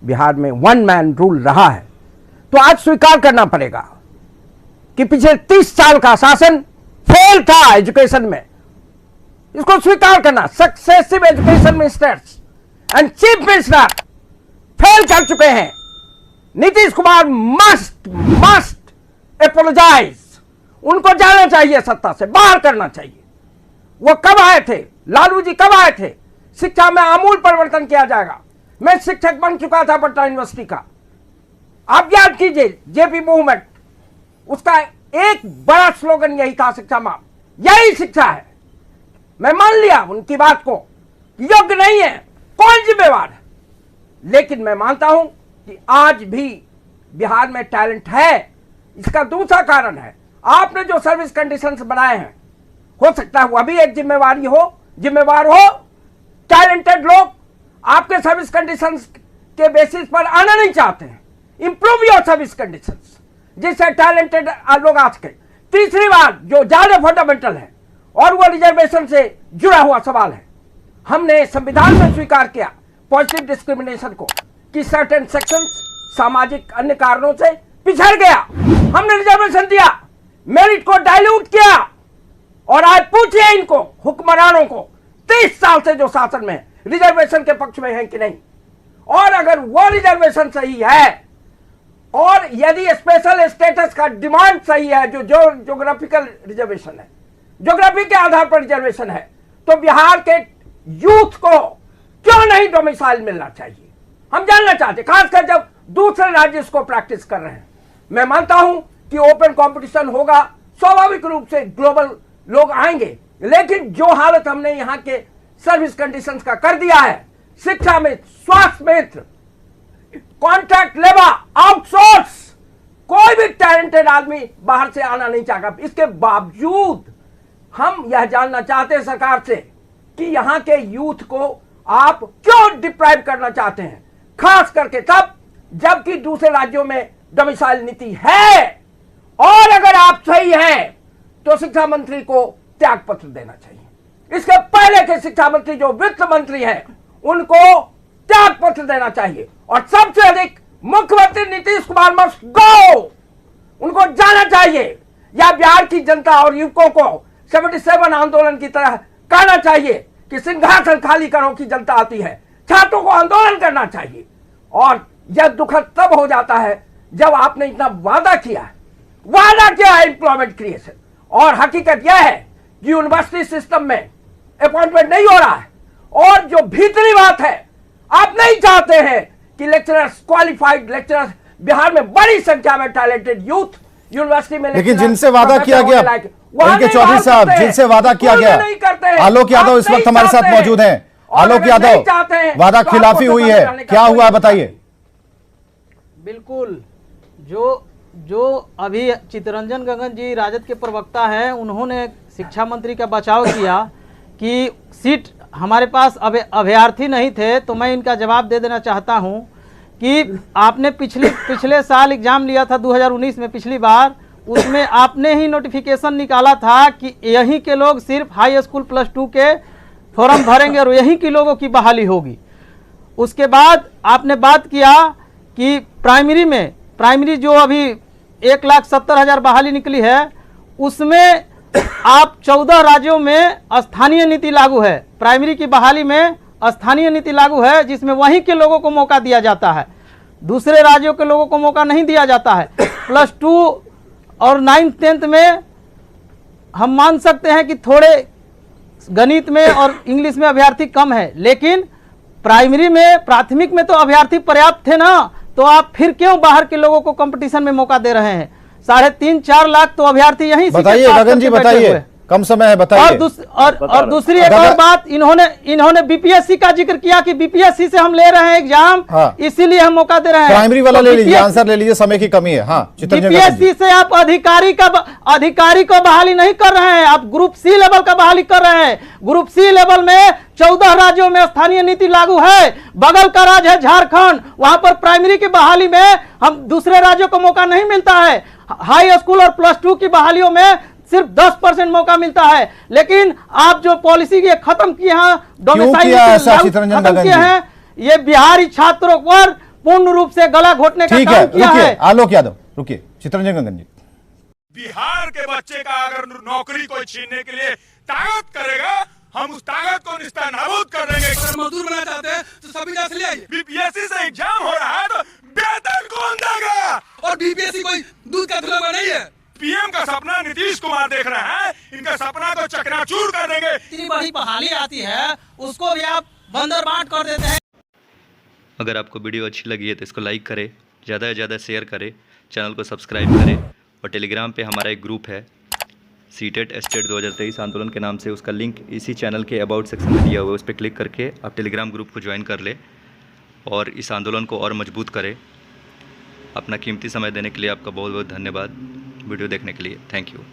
बिहार में one man rule रहा है, तो आज स्वीकार करना पड़ेगा कि पिछले 30 साल का शासन फेल था एजुकेशन में। इसको स्वीकार करना। Successive education ministers and chief minister fail कर चुके हैं। Nitish Kumar must apologise. उनको जाना चाहिए, सत्ता से बाहर करना चाहिए। वो कब आए थे? लालू जी कब आए थे? शिक्षा में आमूल परिवर्तन किया जाएगा। मैं शिक्षक बन चुका था पटना यूनिवर्सिटी का। आप याद कीजिए जेपी मूवमेंट, उसका एक बड़ा स्लोगन यही था, शिक्षा मां यही शिक्षा है। मैं मान लिया उनकी बात को, योग्य नहीं है, कौन जिम्मेवार है, लेकिन मैं मानता हूं कि आज भी बिहार में टैलेंट है। इसका दूसरा कारण है आपने जो सर्विस कंडीशंस बनाए हैं, हो सकता है वह भी एक जिम्मेवार हो। टैलेंटेड लोग आपके सर्विस कंडीशंस के बेसिस पर आना नहीं चाहते हैं। इंप्रूव योर सर्विस कंडीशंस जिससे टैलेंटेड लोग आ सके। तीसरी बात जो ज्यादा फंडामेंटल है और वो रिजर्वेशन से जुड़ा हुआ सवाल है, हमने संविधान में स्वीकार किया पॉजिटिव डिस्क्रिमिनेशन को कि सर्टेन सेक्शंस सामाजिक अन्य कारणों से पिछड़ गया, हमने रिजर्वेशन दिया, मेरिट को डाइल्यूट किया। और आज पूछिए इनको हुक्मरानों को 30 साल से जो शासन में रिजर्वेशन के पक्ष में है कि नहीं। और अगर वो रिजर्वेशन सही है और यदि स्पेशल स्टेटस का डिमांड सही है, जो ज्योग्राफिकल रिजर्वेशन है, ज्योग्राफी के आधार पर रिजर्वेशन है, तो बिहार के यूथ को क्यों नहीं डोमिसाइल मिलना चाहिए? हम जानना चाहते, खासकर जब दूसरे राज्य इसको प्रैक्टिस कर रहे हैं। मैं मानता हूं कि ओपन कंपटीशन होगा, स्वाभाविक रूप से ग्लोबल लोग आएंगे, लेकिन जो हालत हमने यहां के सर्विस कंडीशंस का कर दिया है, शिक्षा में, स्वास्थ्य मित्र, कॉन्ट्रैक्ट लेबर, आउटसोर्स, कोई भी टैलेंटेड आदमी बाहर से आना नहीं चाहेगा। इसके बावजूद हम यह जानना चाहते हैं सरकार से कि यहां के यूथ को आप क्यों डिप्राइव करना चाहते हैं, खास करके तब जबकि दूसरे राज्यों में डोमिसाइल नीति है। और अगर आप सही हैं तो शिक्षा मंत्री को त्याग पत्र देना चाहिए। इसके पहले के शिक्षा मंत्री जो वित्त मंत्री हैं उनको त्याग पत्र देना चाहिए। और सबसे अधिक मुख्यमंत्री नीतीश कुमार मस्ट गो, उनको जाना चाहिए। या बिहार की जनता और युवकों को 77 आंदोलन की तरह कहना चाहिए कि सिंहासन खाली करो की जनता आती है। छात्रों को आंदोलन करना चाहिए। और यह दुखद तब हो जाता है जब आपने इतना वादा किया है एम्प्लॉयमेंट क्रिएशन, और हकीकत यह है कि यूनिवर्सिटी सिस्टम में अपॉइंटमेंट नहीं हो रहा है। और जो भीतरी बात है, आप नहीं चाहते हैं कि लेक्चरर्स, क्वालिफाइड लेक्चरर्स, बिहार में बड़ी संख्या में टैलेंटेड यूथ यूनिवर्सिटी में, लेकिन जिनसे वादा किया गया, उनके चौधरी साहब जिनसे वादा किया गया, आलोक यादव इस वक्त हमारे साथ मौजूद हैं। आलोक यादव, वादा खिलाफी हुई है, क्या हुआ बताइए। बिल्कुल, जो अभी चित्तरंजन गगन जी राजद के प्रवक्ता हैं, उन्होंने शिक्षा मंत्री का बचाव किया कि सीट हमारे पास अभ्यर्थी नहीं थे, तो मैं इनका जवाब दे देना चाहता हूं कि आपने पिछले साल एग्जाम लिया था 2019 में, पिछली बार, उसमें आपने ही नोटिफिकेशन निकाला था कि यहीं के लोग सिर्फ हाई स्कूल +2 के फॉर्म भरेंगे और यहीं के लोगों की बहाली होगी। उसके बाद आपने बात किया कि प्राइमरी जो अभी 1,70,000 बहाली निकली है, उसमें आप 14 राज्यों में स्थानीय नीति लागू है। प्राइमरी की बहाली में स्थानीय नीति लागू है, जिसमें वहीं के लोगों को मौका दिया जाता है, दूसरे राज्यों के लोगों को मौका नहीं दिया जाता है। +2 और 9th 10th में हम मान सकते हैं कि थोड़े गणित में और इंग्लिश में अभ्यर्थी कम है, लेकिन प्राइमरी में, प्राथमिक में तो अभ्यर्थी पर्याप्त थे ना, तो आप फिर क्यों बाहर के लोगों को कंपटीशन में मौका दे रहे हैं? 3.5-4 लाख तो अभ्यर्थी यहीं से बताइए गगन जी, बताइए, कम समय है, बताइए। और दूसरी एक और बात, इन्होंने बीपीएससी का जिक्र किया कि बीपीएससी से हम ले रहे हैं एग्जाम, इसीलिए हम मौका दे रहे हैं। प्राइमरी वाला ले लीजिए, आंसर ले लीजिए, समय की कमी है। हाँ, बीपीएससी से आप अधिकारी को बहाली नहीं कर रहे हैं, आप ग्रुप सी लेवल का बहाली कर रहे हैं। ग्रुप सी लेवल में 14 राज्यों में स्थानीय नीति लागू है। बगल का राज्य है झारखंड, वहां पर प्राइमरी की बहाली में हम दूसरे राज्यों को मौका नहीं मिलता है। हाई स्कूल और +2 की बहालियों में सिर्फ 10% मौका मिलता है। लेकिन आप जो पॉलिसी ये खत्म किए हैं, डोमिसाइल खत्म किए हैं, ये बिहारी छात्रों पर पूर्ण रूप से गला घोटने का ठीक है, काम किया रुकिए है। आलोक यादव, रुकिए चितरंजन गगन जी। बिहार के बच्चे का अगर नौकरी कोई छीनने के लिए ताकत करेगा, हम उस ताकत को निस्तानाबूद कर देंगे। अगर मजदूर बनाना चाहते हैं तो सभी का ले आइए। बीपीएससी से एग्जाम हो रहा है तो वेतन कौन देगा? और बीपीएससी कोई दूध का धुला नहीं है। पीएम का सपना नीतीश कुमार देख रहे हैं, इनका सपना को चकनाचूर कर देंगे। इतनी बड़ी बहाली आती है, उसको भी आप बंदर बांट कर देते हैं। अगर आपको वीडियो अच्छी लगी है तो इसको लाइक करें, ज़्यादा से ज़्यादा शेयर करें, चैनल को सब्सक्राइब करें और टेलीग्राम पे हमारा एक ग्रुप है सीटेट स्टेट 2023 आंदोलन के नाम से, उसका लिंक इसी चैनल के अबाउट सेक्शन में दिया हुआ है। उस पर क्लिक करके आप टेलीग्राम ग्रुप को ज्वाइन कर ले और इस आंदोलन को और मजबूत करें। अपना कीमती समय देने के लिए आपका बहुत बहुत धन्यवाद। वीडियो देखने के लिए थैंक यू।